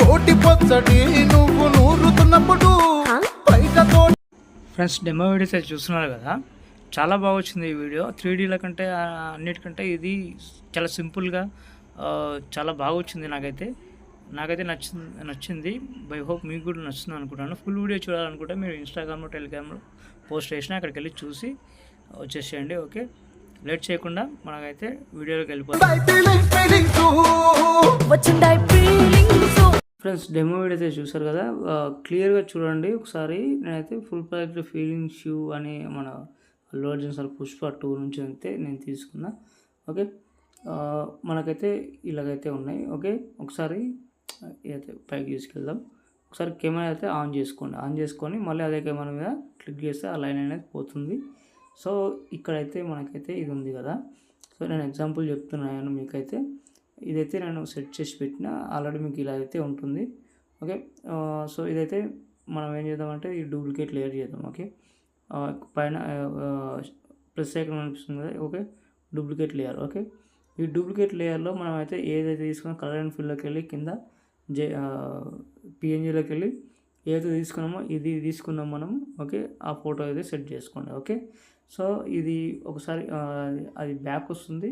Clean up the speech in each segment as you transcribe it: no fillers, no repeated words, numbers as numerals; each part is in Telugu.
కోటి పొచ్చటి నువ్వు నూరుతున్నప్పుడు బయటతో. ఫ్రెండ్స్, డెమో వీడియోస్ అయితే చూస్తున్నారు కదా, చాలా బాగా వచ్చింది ఈ వీడియో. 3Dల కంటే అన్నిటికంటే ఇది చాలా సింపుల్గా చాలా బాగా వచ్చింది. నాకైతే నచ్చింది. బై హోప్ మీకు కూడా నచ్చుతుంది అనుకుంటాను. ఫుల్ వీడియో చూడాలనుకుంటే మీరు ఇన్స్టాగ్రామ్లో, టెలిగ్రామ్లో పోస్ట్ చేసినా అక్కడికి వెళ్ళి చూసి వచ్చేసేయండి. ఓకే, లేట్ చేయకుండా మనకైతే వీడియోలోకి వెళ్ళిపోతాం. ఫ్రెండ్స్, డెమో వీడియో అయితే చూసారు కదా, క్లియర్గా చూడండి ఒకసారి. నేనైతే ఫుల్ ప్రాజెక్ట్ ఫీలింగ్స్ యూ అని మన అల్లు అర్జున్ సార్ పుష్ప 2 నుంచి అయితే నేను తీసుకున్నా. ఓకే, మనకైతే ఇలాగైతే ఉన్నాయి. ఓకే, ఒకసారి అయితే పైకి తీసుకెళ్దాం. ఒకసారి కెమెరా అయితే ఆన్ చేసుకొని మళ్ళీ అదే కెమెరా మీద క్లిక్ చేస్తే ఆ లైన్ అనేది పోతుంది. సో ఇక్కడైతే మనకైతే ఇది ఉంది కదా. సో నేను ఎగ్జాంపుల్ చెప్తున్నాను మీకైతే. ఇదైతే నేను సెట్ చేసి పెట్టిన, ఆల్రెడీ మీకు ఇలా అయితే ఉంటుంది. ఓకే, సో ఇదైతే మనం ఏం చేద్దామంటే ఈ డూప్లికేట్ లేయర్ చేద్దాం. ఓకే, పైన ప్లస్ ఐకాన్ అనిపిస్తుంది కదా. Okay, duplicate layer. ఓకే, ఈ డూప్లికేట్ లేయర్లో మనం అయితే ఏదైతే తీసుకున్నామో కలర్ అండ్ ఫిల్లోకి వెళ్ళి కింద పిఎన్జీలోకి వెళ్ళి ఏదైతే తీసుకున్నామో ఇది తీసుకున్నాం మనం. ఓకే, ఆ ఫోటో అయితే సెట్ చేసుకోండి. ఓకే, సో ఇది ఒకసారి అది బ్యాక్ వస్తుంది.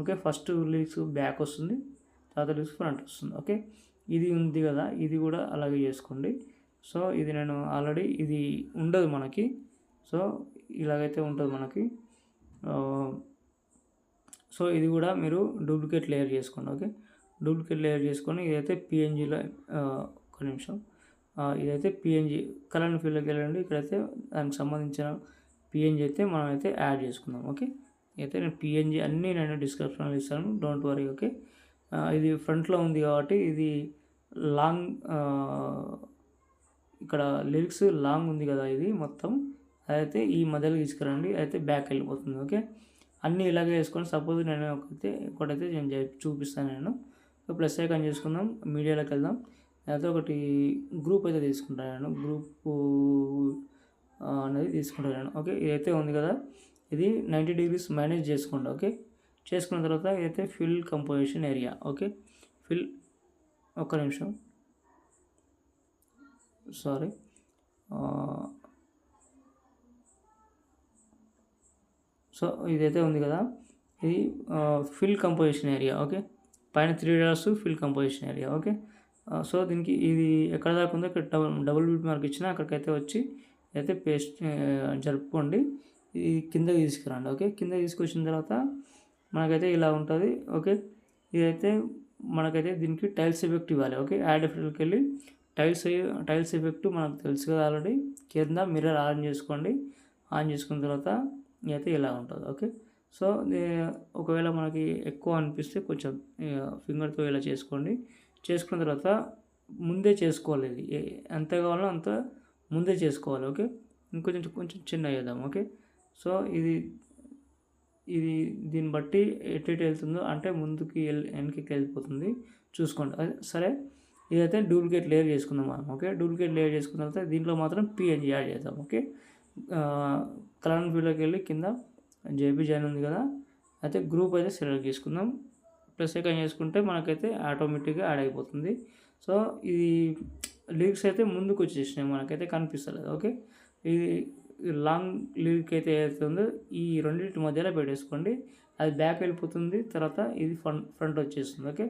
ఓకే, ఫస్ట్ లిరిక్స్ బ్యాక్ వస్తుంది, తర్వాత లిరిక్స్ ఫ్రంట్ వస్తుంది. ఓకే, ఇది ఉంది కదా, ఇది కూడా అలాగే చేసుకోండి. సో ఇది నేను ఆల్రెడీ ఇది ఉండదు మనకి. సో ఇలాగైతే ఉంటుంది మనకి. సో ఇది కూడా మీరు డూప్లికేట్ లేయర్ చేసుకోండి. ఓకే, డూప్లికేట్ లేయర్ చేసుకొని ఇదైతే పిఎన్జీలో ఒక నిమిషం, ఇదైతే పిఎన్జీ కలర్ అండ్ ఫీల్డ్లోకి వెళ్ళండి. ఇక్కడైతే దానికి సంబంధించిన పిఎన్జీ అయితే మనం అయితే యాడ్ చేసుకుందాం. ఓకే, అయితే నేను పిఎన్జీ అన్నీ నేను డిస్క్రిప్షన్లో ఇస్తాను, డోంట్ వరీ. ఓకే, ఇది ఫ్రంట్లో ఉంది కాబట్టి ఇది లాంగ్, ఇక్కడ లిరిక్స్ లాంగ్ ఉంది కదా, ఇది మొత్తం అదైతే ఈ మధ్యలో తీసుకురండి, అయితే బ్యాక్ వెళ్ళిపోతుంది. ఓకే, అన్నీ ఇలాగే వేసుకొని సపోజ్ నేను ఒకటైతే నేను చూపిస్తాను. నేను ప్లస్ ఐకాన్ చేసుకుందాం, మీడియాలోకి వెళ్దాం. అయితే ఒకటి గ్రూప్ అయితే తీసుకుంటాను నేను, గ్రూప్ అనేది తీసుకుంటాను నేను. ఓకే, ఇదైతే ఉంది కదా, ఇది 90 degrees మేనేజ్ చేసుకోండి. ఓకే, చేసుకున్న తర్వాత ఇదైతే fill composition area. Okay, fill ఒక్క నిమిషం, సారీ, సో ఇదైతే ఉంది కదా, ఇది ఫిల్ కంపోజిషన్ ఏరియా. ఓకే, పైన 3 dots fill composition area. Okay, so దీనికి ఇది ఎక్కడ దాకా ఉందో ఇక్కడ డబుల్ బిట్ మార్క్ ఇచ్చిన అక్కడికైతే వచ్చి అయితే పేస్ట్ జరుపుకోండి. ఇది కిందకి తీసుకురండి. ఓకే, కింద తీసుకొచ్చిన తర్వాత మనకైతే ఇలా ఉంటుంది. ఓకే, ఇదైతే మనకైతే దీనికి టైల్స్ ఎఫెక్ట్ ఇవ్వాలి. ఓకే, యాడ్ ఎఫెక్ట్కి వెళ్ళి టైల్స్ ఎఫెక్ట్ మనకు తెలుసు కదా ఆల్రెడీ. కింద మిర్రర్ ఆన్ చేసుకోండి. ఆన్ చేసుకున్న తర్వాత అయితే ఇలా ఉంటుంది. ఓకే, సో ఒకవేళ మనకి ఎక్కువ అనిపిస్తే కొంచెం ఫింగర్తో ఇలా చేసుకోండి. చేసుకున్న తర్వాత ముందే చేసుకోవాలి, ఇది ఎంత కావాలో అంత ముందే చేసుకోవాలి. ఓకే, కొంచెం చిన్న చేద్దాం. ఓకే, సో ఇది దీన్ని బట్టి ఎటు వెళ్తుందో అంటే ముందుకి వెనక్కి వెళ్ళిపోతుంది, చూసుకోండి. సరే, ఇదైతే డూప్లికేట్ లేయర్ చేసుకుందాం మనం. ఓకే, డూప్లికేట్ లేయర్ చేసుకున్న తర్వాత దీంట్లో మాత్రం పిఎన్జీ యాడ్ చేద్దాం. ఓకే, కలర్ అండ్ ఫీల్డ్లోకి వెళ్ళి కింద జేపీజీ అని ఉంది కదా, అయితే గ్రూప్ అయితే సెలెక్ట్ చేసుకుందాం. ప్లస్ ఐకాన్ చేసుకుంటే మనకైతే ఆటోమేటిక్గా యాడ్ అయిపోతుంది. సో ఇది లిరిక్స్ అయితే ముందుకు వచ్చేసినాయి, మనకైతే కనిపిస్తలేదు. ఓకే, ఇది లాంగ్ లిరిక్ అయితే ఏదైతుందో ఈ రెండింటి మధ్యలో పెట్టేసుకోండి, అది బ్యాక్ వెళ్ళిపోతుంది, తర్వాత ఇది ఫ్రంట్ వచ్చేస్తుంది. ఓకే,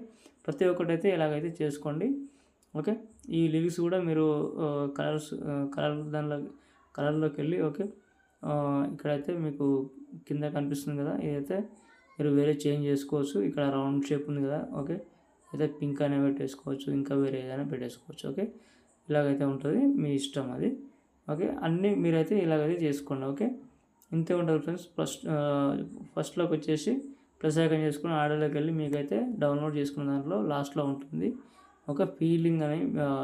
ప్రతి ఒక్కటి అయితే ఇలాగైతే చేసుకోండి. ఓకే, ఈ లిరిక్స్ కూడా మీరు కలర్లోకి వెళ్ళి, ఓకే, ఇక్కడైతే మీకు కింద కనిపిస్తుంది కదా, ఇదైతే మీరు వేరే చేంజ్ చేసుకోవచ్చు. ఇక్కడ రౌండ్ షేప్ ఉంది కదా. ఓకే, అయితే పింక్ అనే పెట్టేసుకోవచ్చు, ఇంకా వేరే ఏదైనా పెట్టేసుకోవచ్చు. ఓకే, ఇలాగైతే ఉంటుంది, మీ ఇష్టం అది. ఓకే, అన్నీ మీరైతే ఇలాగైతే చేసుకోండి. ఓకే, ఇంతే ఉంటుంది ఫ్రెండ్స్. ఫస్ట్లోకి వచ్చేసి ప్లస్ ఐకాన్ చేసుకుని ఆర్డర్లోకి వెళ్ళి మీకైతే డౌన్లోడ్ చేసుకున్న దాంట్లో లాస్ట్లో ఉంటుంది ఒక ఫీలింగ్ అని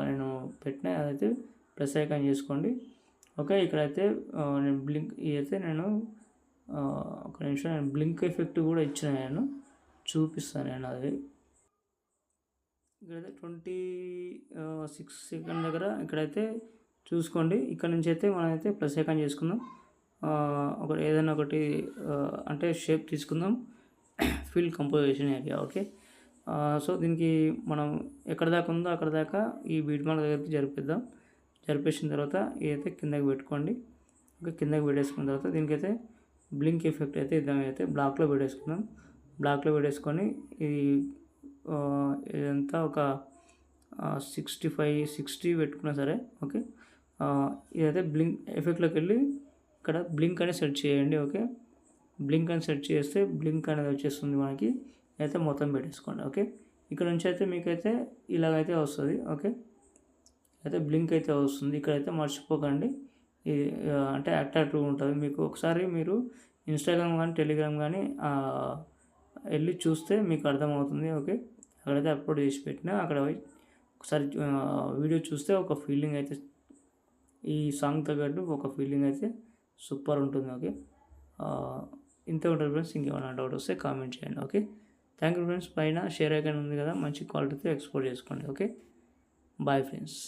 నేను పెట్టిన, అదైతే ప్లస్ ఐకాన్ చేసుకోండి. ఓకే, ఇక్కడైతే నేను నేను ఒక నిమిషం, నేను బ్లింక్ ఎఫెక్ట్ కూడా ఇచ్చిన, నేను చూపిస్తాను. నేను అది ఇక్కడైతే 26 సెకండ్ దగ్గర ఇక్కడైతే చూసుకోండి. ఇక్కడ నుంచి అయితే మనమైతే ప్లస్ ఐకాన్ చేసుకుందాం. ఏదైనా ఒకటి అంటే షేప్ తీసుకుందాం, fill composition area. Okay, so దీనికి మనం ఎక్కడ దాకా ఉందో అక్కడ దాకా ఈ బీట్ మార్క్ దగ్గరికి జరిపిద్దాం. జరిపేసిన తర్వాత ఇదైతే కిందకి పెట్టుకోండి. ఓకే, కిందకి పెట్టేసుకున్న తర్వాత దీనికైతే బ్లింక్ ఎఫెక్ట్ అయితే ఇదైతే బ్లాక్లో పెట్టేసుకుందాం. బ్లాక్లో పెట్టేసుకొని ఇది ఇదంతా ఒక 60 పెట్టుకున్నా సరే. ఓకే, ఇదైతే బ్లింక్ ఎఫెక్ట్లోకి వెళ్ళి ఇక్కడ బ్లింక్ అనేది సెట్ చేయండి. ఓకే, బ్లింక్ అని సెట్ చేస్తే బ్లింక్ అనేది వచ్చేస్తుంది మనకి. అయితే మొత్తం పెట్టేసుకోండి. ఓకే, ఇక్కడ నుంచి అయితే మీకైతే ఇలాగైతే వస్తుంది. ఓకే, అయితే బ్లింక్ అయితే వస్తుంది. ఇక్కడైతే మర్చిపోకండి, ఇది అంటే అట్రాక్టివ్ ఉంటుంది మీకు. ఒకసారి మీరు ఇన్స్టాగ్రామ్ కానీ టెలిగ్రామ్ కానీ వెళ్ళి చూస్తే మీకు అర్థమవుతుంది. ఓకే, అక్కడైతే అప్లోడ్ చేసి పెట్టినా అక్కడ ఒకసారి వీడియో చూస్తే ఒక ఫీలింగ్ అయితే ఈ సాంగ్ తగ్గట్టు ఒక ఫీలింగ్ అయితే సూపర్ ఉంటుంది. ఓకే, ఇంతే ఉంటుంది ఫ్రెండ్స్. ఇంకేమైనా డౌట్ వస్తే కామెంట్ చేయండి. Okay, thank you friends. పైన షేర్ ఐకాన్ ఉంది కదా, మంచి క్వాలిటీతో ఎక్స్పోర్ట్ చేసుకోండి. Okay, bye friends.